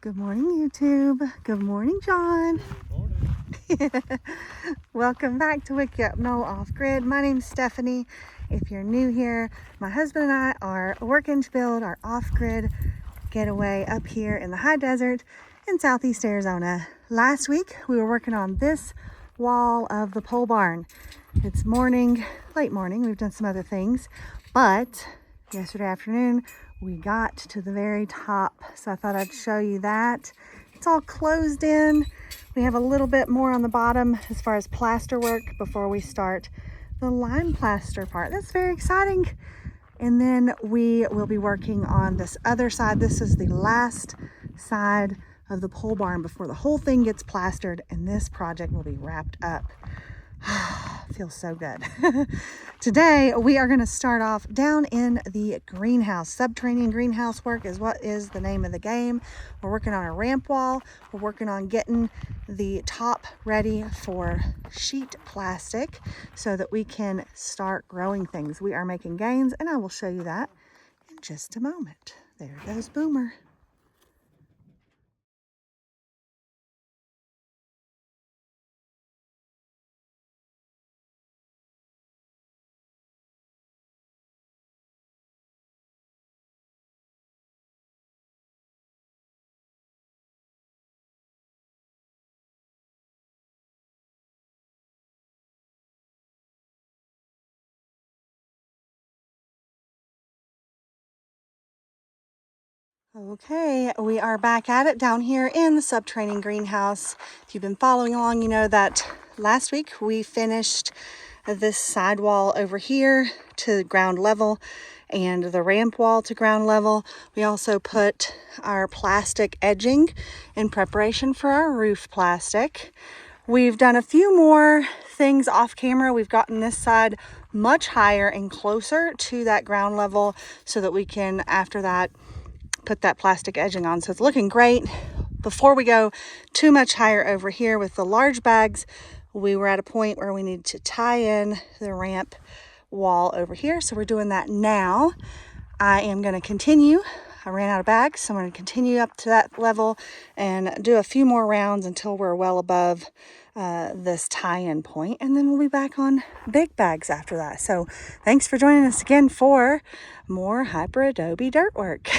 Good morning, YouTube. Good morning, John. Good morning. Welcome back to Wake You Up No Off Grid. My name's Stephanie. If you're new here, my husband and I are working to build our off-grid getaway up here in the high desert in southeast Arizona. Last week, we were working on this wall of the pole barn. It's morning, late morning. We've done some other things, but yesterday afternoon, we got to the very top, so I thought I'd show you that. It's all closed in. We have a little bit more on the bottom as far as plaster work before we start the lime plaster part. That's very exciting. And then we will be working on this other side. This is the last side of the pole barn before the whole thing gets plastered, and this project will be wrapped up. Feels so good. Today we are going to start off down in the greenhouse. Subterranean greenhouse work is what is the name of the game. We're working on a ramp wall. We're working on getting the top ready for sheet plastic so that we can start growing things. We are making gains, and I will show you that in just a moment. There goes Boomer. Okay, we are back at it down here in the subterranean greenhouse. If you've been following along, you know that last week we finished this sidewall over here to ground level and the ramp wall to ground level. We also put our plastic edging in preparation for our roof plastic. We've done a few more things off camera. We've gotten this side much higher and closer to that ground level so that we can, after that, put that plastic edging on. So it's looking great. Before we go too much higher over here with the large bags, we were at a point where we need to tie in the ramp wall over here. So we're doing that now. I am going to continue. I ran out of bags, so I'm going to continue up to that level and do a few more rounds until we're well above this tie-in point, and then we'll be back on big bags after that. So thanks for joining us again for more Hyperadobe dirt work.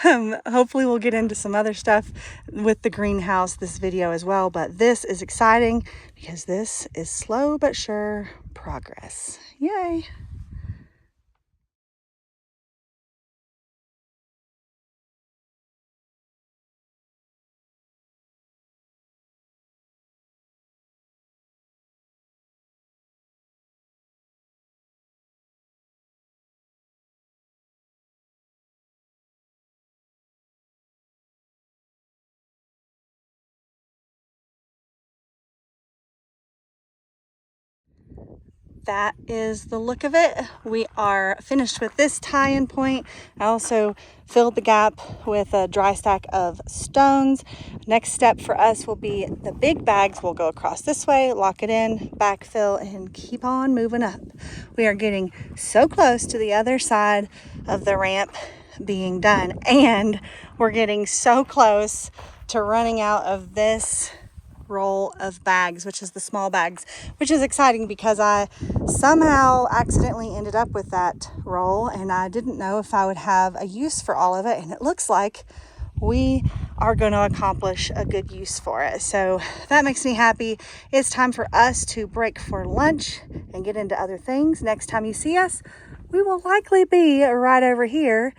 Hopefully we'll get into some other stuff with the greenhouse this video as well, but this is exciting because this is slow but sure progress. Yay! That is the look of it. We are finished with this tie-in point. I also filled the gap with a dry stack of stones. Next step for us will be the big bags will go across this way, lock it in, backfill, and keep on moving up. We are getting so close to the other side of the ramp being done, and we're getting so close to running out of this roll of bags, which is the small bags, which is exciting because I somehow accidentally ended up with that roll and I didn't know if I would have a use for all of it, and it looks like we are going to accomplish a good use for it. So that makes me happy. It's time for us to break for lunch and get into other things. Next time you see us, we will likely be right over here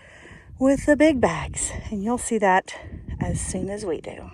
with the big bags, and you'll see that as soon as we do.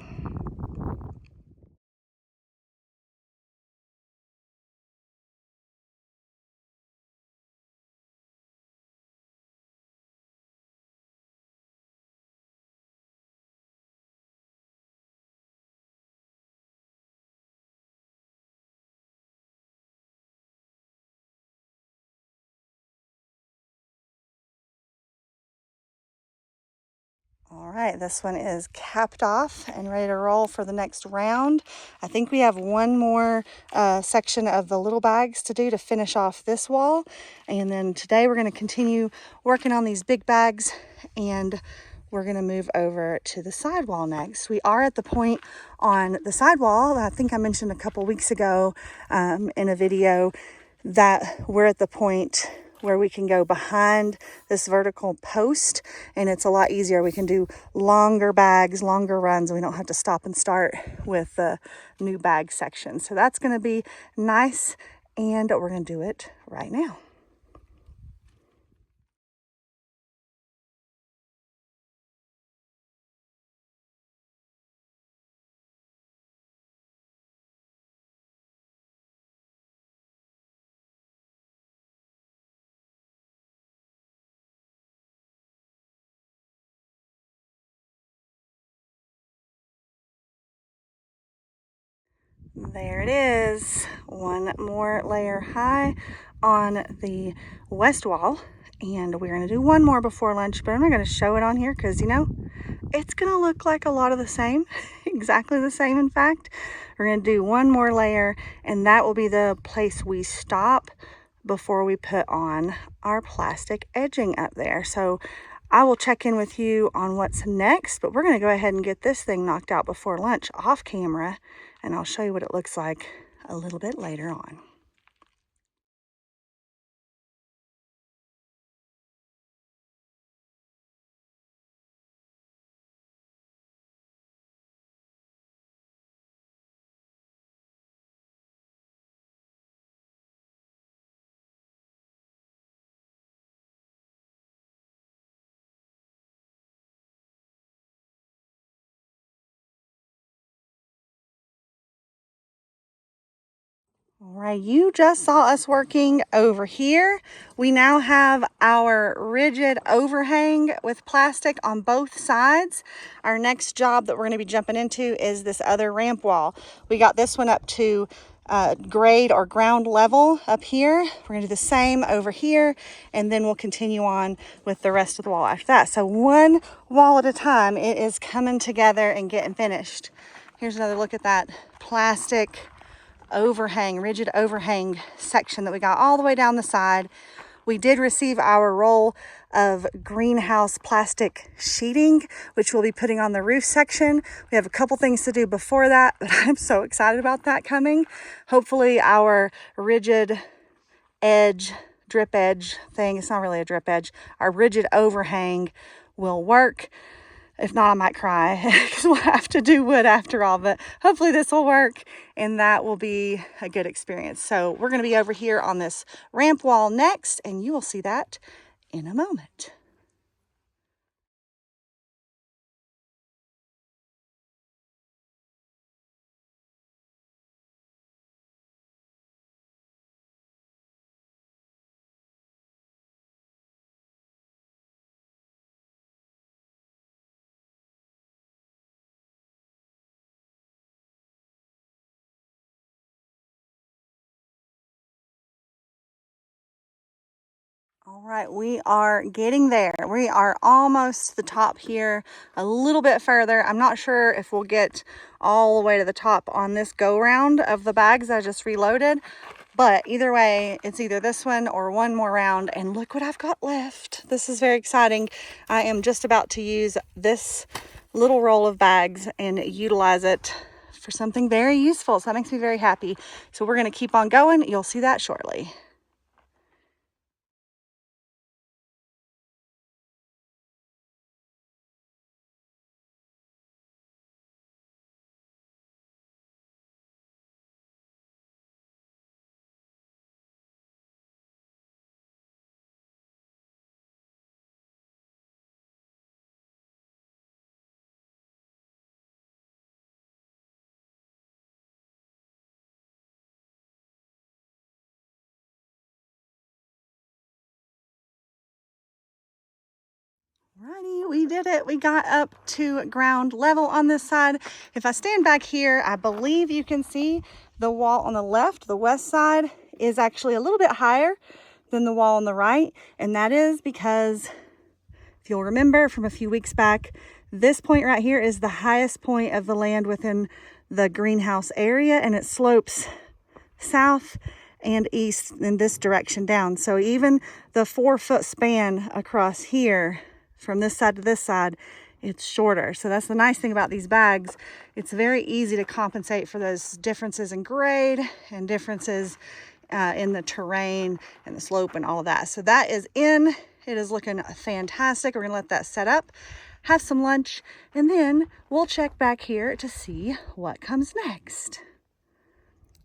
All right, this one is capped off and ready to roll for the next round. I think we have one more section of the little bags to do to finish off this wall. And then today we're going to continue working on these big bags and we're going to move over to the sidewall next. We are at the point on the sidewall, I think I mentioned a couple weeks ago in a video, that we're at the point where we can go behind this vertical post, and it's a lot easier. We can do longer bags, longer runs. We don't have to stop and start with the new bag section. So that's going to be nice, and we're going to do it right now. There it is, one more layer high on the west wall, and we're going to do one more before lunch, but I'm not going to show it on here because, you know, it's going to look like a lot of the same, exactly the same. In fact, we're going to do one more layer, and that will be the place we stop before we put on our plastic edging up there. So I will check in with you on what's next, but we're going to go ahead and get this thing knocked out before lunch off camera, and I'll show you what it looks like a little bit later on. All right, you just saw us working over here. We now have our rigid overhang with plastic on both sides. Our next job that we're going to be jumping into is this other ramp wall. We got this one up to grade or ground level up here. We're going to do the same over here, and then we'll continue on with the rest of the wall after that. So one wall at a time, it is coming together and getting finished. Here's another look at that plastic overhang, rigid overhang section that we got all the way down the side. We did receive our roll of greenhouse plastic sheeting, which we'll be putting on the roof section. We have a couple things to do before that, but I'm so excited about that coming. Hopefully our rigid edge, drip edge thing, it's not really a drip edge, our rigid overhang will work. If not, I might cry because we'll have to do wood after all, but hopefully this will work and that will be a good experience. So we're going to be over here on this ramp wall next, and you will see that in a moment. All right, we are getting there. We are almost to the top here, a little bit further. I'm not sure if we'll get all the way to the top on this go round of the bags I just reloaded, but either way, it's either this one or one more round, and look what I've got left. This is very exciting. I am just about to use this little roll of bags and utilize it for something very useful, so that makes me very happy. So we're going to keep on going. You'll see that shortly. Righty, we did it. We got up to ground level on this side. If I stand back here, I believe you can see the wall on the left, the west side, is actually a little bit higher than the wall on the right. And that is because, if you'll remember from a few weeks back, this point right here is the highest point of the land within the greenhouse area, and it slopes south and east in this direction down. So even the 4-foot span across here from this side to this side, it's shorter. So that's the nice thing about these bags. It's very easy to compensate for those differences in grade and differences in the terrain and the slope and all of that. So that is in. It is looking fantastic. We're gonna let that set up, have some lunch, and then we'll check back here to see what comes next.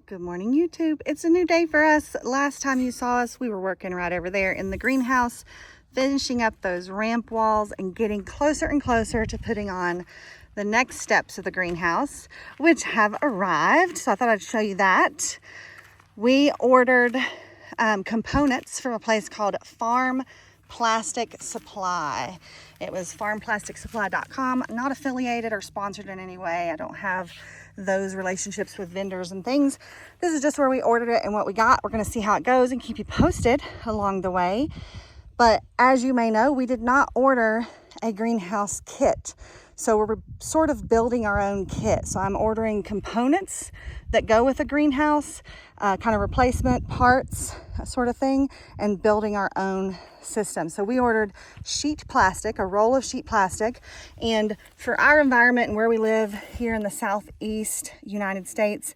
Good morning, YouTube. It's a new day for us. Last time you saw us, we were working right over there in the greenhouse, finishing up those ramp walls and getting closer and closer to putting on the next steps of the greenhouse, which have arrived. So I thought I'd show you that. We ordered components from a place called Farm Plastic Supply. It was farmplasticsupply.com, not affiliated or sponsored in any way. I don't have those relationships with vendors and things. This is just where we ordered it and what we got. We're going to see how it goes and keep you posted along the way. But as you may know, we did not order a greenhouse kit. So we're sort of building our own kit. So I'm ordering components that go with a greenhouse, kind of replacement parts, sort of thing, and building our own system. So we ordered sheet plastic, a roll of sheet plastic, and for our environment and where we live here in the Southeast United States,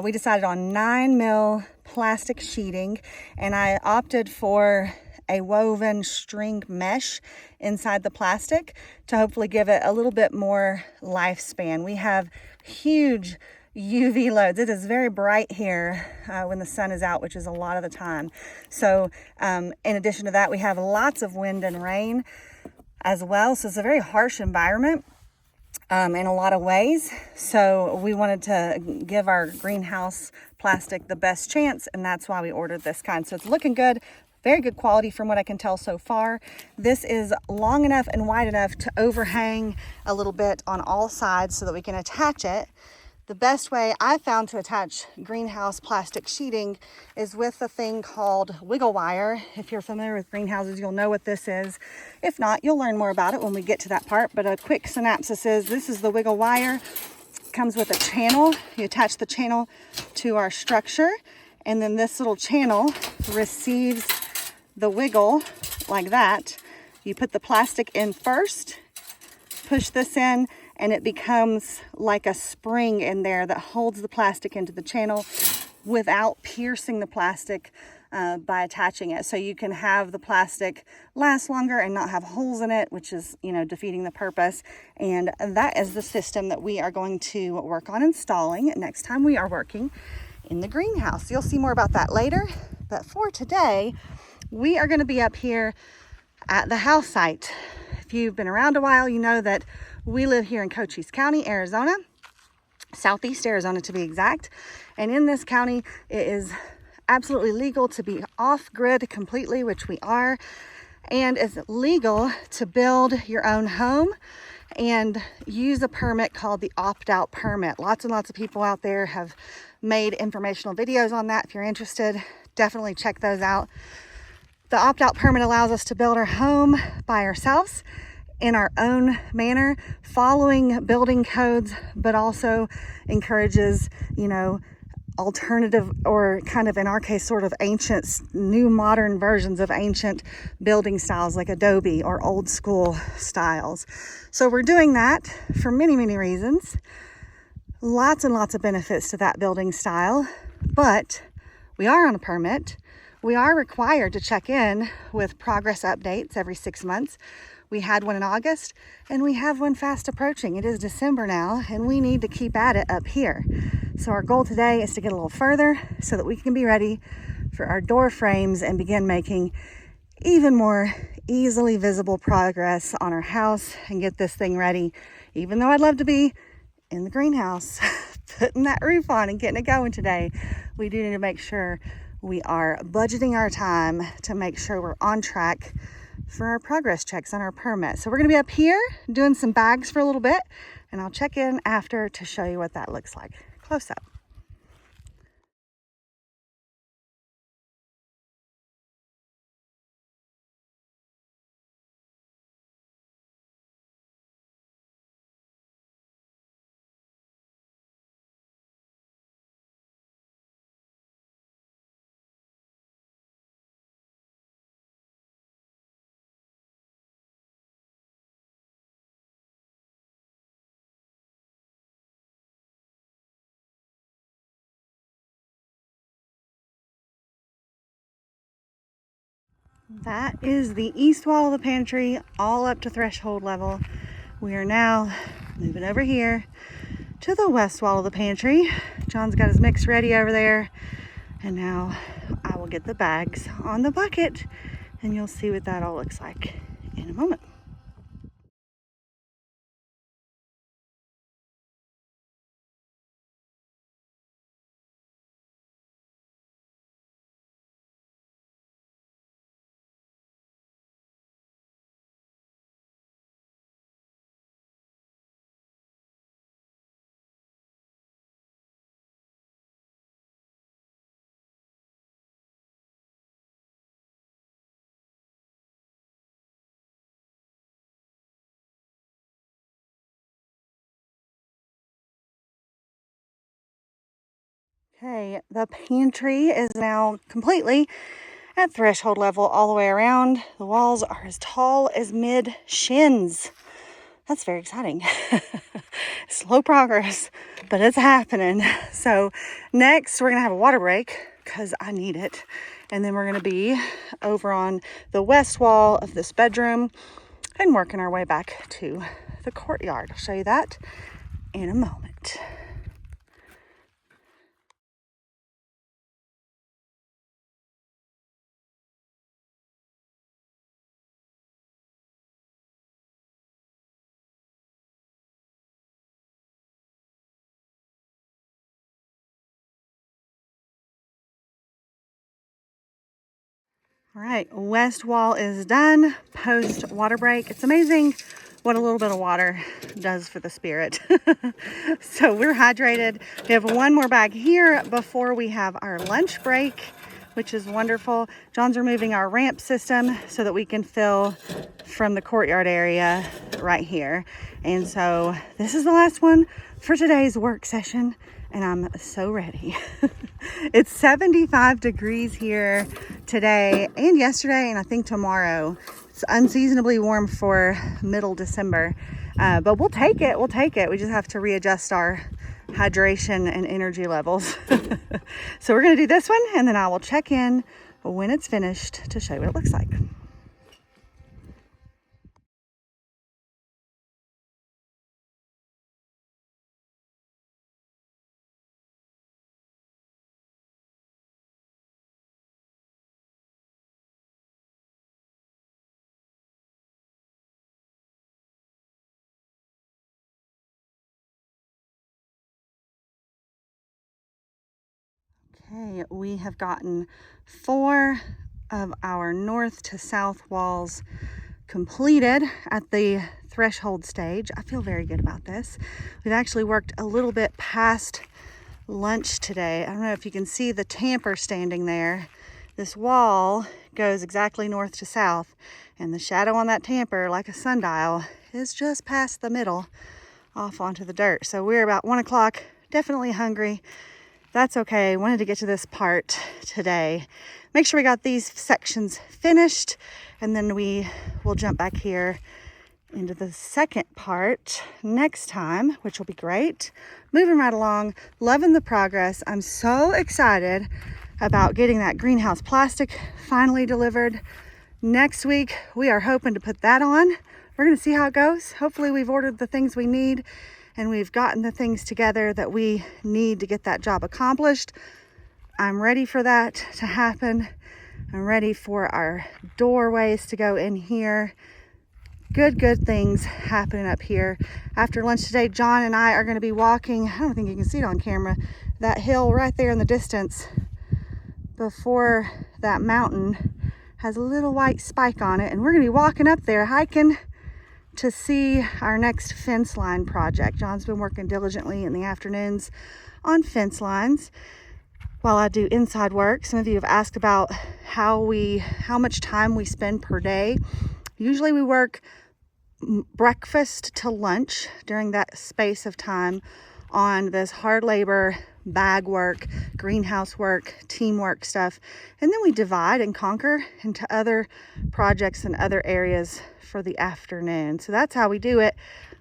we decided on 9mm plastic sheeting, and I opted for a woven string mesh inside the plastic to hopefully give it a little bit more lifespan. We have huge UV loads. It is very bright here when the sun is out, which is a lot of the time. So in addition to that, we have lots of wind and rain as well. So it's a very harsh environment in a lot of ways. So we wanted to give our greenhouse plastic the best chance, and that's why we ordered this kind. So it's looking good. Very good quality from what I can tell so far. This is long enough and wide enough to overhang a little bit on all sides so that we can attach it. The best way I found to attach greenhouse plastic sheeting is with a thing called wiggle wire. If you're familiar with greenhouses, you'll know what this is. If not, you'll learn more about it when we get to that part. But a quick synopsis is this is the wiggle wire. It comes with a channel. You attach the channel to our structure, and then this little channel receives the wiggle like that. You put the plastic in first, push this in, and it becomes like a spring in there that holds the plastic into the channel without piercing the plastic by attaching it. So you can have the plastic last longer and not have holes in it, which is, defeating the purpose. And that is the system that we are going to work on installing next time we are working in the greenhouse. You'll see more about that later. But for today, we are going to be up here at the house site. If you've been around a while, you know that we live here in Cochise County, Arizona, Southeast Arizona to be exact. And in this county, it is absolutely legal to be off-grid completely, which we are. And it's legal to build your own home and use a permit called the opt-out permit. Lots and lots of people out there have made informational videos on that. If you're interested, definitely check those out. The opt-out permit allows us to build our home by ourselves in our own manner, following building codes, but also encourages, alternative or kind of, in our case, sort of ancient, new modern versions of ancient building styles like Adobe or old school styles. So we're doing that for many, many reasons. Lots and lots of benefits to that building style, but we are on a permit. We are required to check in with progress updates every 6 months. We had one in August, and we have one fast approaching. It is December now, and we need to keep at it up here. So our goal today is to get a little further so that we can be ready for our door frames and begin making even more easily visible progress on our house and get this thing ready. Even though I'd love to be in the greenhouse, putting that roof on and getting it going today, we do need to make sure we are budgeting our time to make sure we're on track for our progress checks on our permit. So we're going to be up here doing some bags for a little bit, and I'll check in after to show you what that looks like close up. That is the east wall of the pantry, all up to threshold level. We are now moving over here to the west wall of the pantry. John's got his mix ready over there. And now I will get the bags on the bucket and you'll see what that all looks like in a moment. Okay, the pantry is now completely at threshold level all the way around. The walls are as tall as mid shins. That's very exciting. Slow progress, but it's happening. So next we're gonna have a water break because I need it. And then we're gonna be over on the west wall of this bedroom and working our way back to the courtyard. I'll show you that in a moment. All right, west wall is done, post water break. It's amazing what a little bit of water does for the spirit. So we're hydrated. We have one more bag here before we have our lunch break, which is wonderful. John's removing our ramp system so that we can fill from the courtyard area right here. And so this is the last one for today's work session. And I'm so ready. It's 75 degrees here today and yesterday, and I think tomorrow. It's unseasonably warm for middle December, but we'll take it. We'll take it. We just have to readjust our hydration and energy levels. So we're going to do this one, and then I will check in when it's finished to show you what it looks like. Okay, we have gotten 4 of our north to south walls completed at the threshold stage. I feel very good about this. We've actually worked a little bit past lunch today. I don't know if you can see the tamper standing there. This wall goes exactly north to south, and the shadow on that tamper, like a sundial, is just past the middle off onto the dirt. So we're about 1 o'clock, definitely hungry. That's okay. Wanted to get to this part today. Make sure we got these sections finished, and then we will jump back here into the second part next time, which will be great. Moving right along, loving the progress. I'm so excited about getting that greenhouse plastic finally delivered. Next week, we are hoping to put that on. We're going to see how it goes. Hopefully we've ordered the things we need and we've gotten the things together that we need to get that job accomplished. I'm ready for that to happen. I'm ready for our doorways to go in here. Good things happening up here. After lunch today, John and I are going to be walking, I don't think you can see it on camera, that hill right there in the distance before that mountain has a little white spike on it. And we're going to be walking up there, hiking to see our next fence line project. John's been working diligently in the afternoons on fence lines while I do inside work. Some of you have asked about how much time we spend per day. Usually we work breakfast to lunch during that space of time on this hard labor, bag work, greenhouse work, teamwork stuff. And then we divide and conquer into other projects and other areas for the afternoon. So that's how we do it.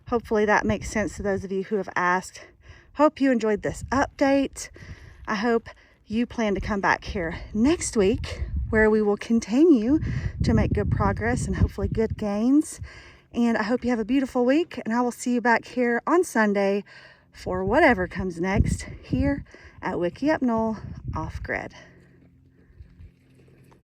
Hopefully that makes sense to those of you who have asked. Hope you enjoyed this update. I hope you plan to come back here next week where we will continue to make good progress and hopefully good gains. And I hope you have a beautiful week, and I will see you back here on Sunday for whatever comes next here at Wiki Up Knoll Off Grid.